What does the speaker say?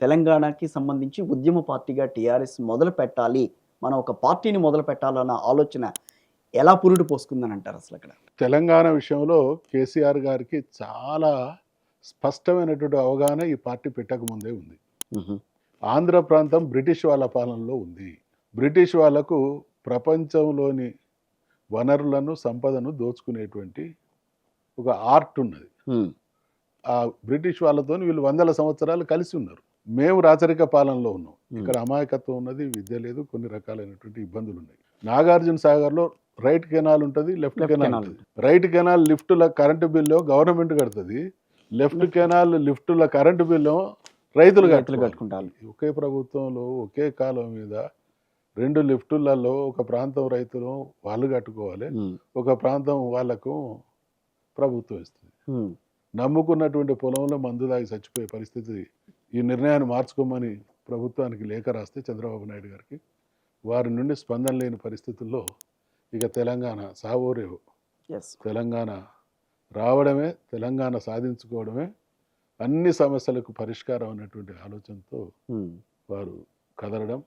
తెలంగాణకి సంబంధించి ఉద్యమ పార్టీగా టీఆర్ఎస్ మొదలు పెట్టాలి. మనం ఒక పార్టీని మొదలు పెట్టాలన్న ఆలోచన ఎలా పురుడు పోసుకుందని అంటారు అసలు అక్కడ? తెలంగాణ విషయంలో కేసీఆర్ గారికి చాలా స్పష్టమైనటువంటి అవగాహన ఈ పార్టీ పెట్టకముందే ఉంది. హుహు. ఆంధ్ర ప్రాంతం బ్రిటిష్ వాళ్ళ పాలనలో ఉంది. బ్రిటిష్ వాళ్ళకు ప్రపంచంలోని వనరులను, సంపదను దోచుకునేటువంటి ఒక ఆర్ట్ ఉన్నది. హ్మ్. ఆ బ్రిటిష్ వాళ్ళతోని వీళ్ళు వందల సంవత్సరాలు కలిసి ఉన్నారు. మేము రాచరిక పాలనలో ఉన్నాం. ఇక్కడ అమాయకత్వం ఉన్నది, విద్య లేదు, కొన్ని రకాలైనటువంటి ఇబ్బందులు ఉన్నాయి. నాగార్జున సాగర్‌లో రైట్ కెనాల్ ఉంటది, లెఫ్ట్ లెఫ్ట్ కెనాల్ కెనాల్ ఉంటది. రైట్ కెనాల్ లిఫ్టుల కరెంటు బిల్లు గవర్నమెంట్ కడతది. లెఫ్ట్ కెనాల్ లిఫ్టుల కరెంటు బిల్లు రైతులు కట్టుకోవాలి. కట్టుకుంటారు. ఒకే ప్రభుత్వంలో ఒకే కాలం మీద 2 లిఫ్టులలో ఒక ప్రాంతం రైతులు వాళ్ళు కట్టుకోవాలి. హ్మ్. ఒక ప్రాంతం వాళ్ళకు ప్రభుత్వం ఇస్తుంది. హ్మ్. నమ్ముకున్నటువంటి పొలంలో మందు తాగి చచ్చిపోయే పరిస్థితి. ఈ నిర్ణయాన్ని మార్చుకోమని ప్రభుత్వానికి లేఖ రాస్తే చంద్రబాబు నాయుడు గారికి, వారి నుండి స్పందన లేని పరిస్థితుల్లో ఇక తెలంగాణ సావోరేవో యెస్. తెలంగాణ రావడమే, తెలంగాణ సాధించుకోవడమే అన్ని సమస్యలకు పరిష్కారం అన్నటువంటి ఆలోచనతో హ్మ్. వారు కదలడం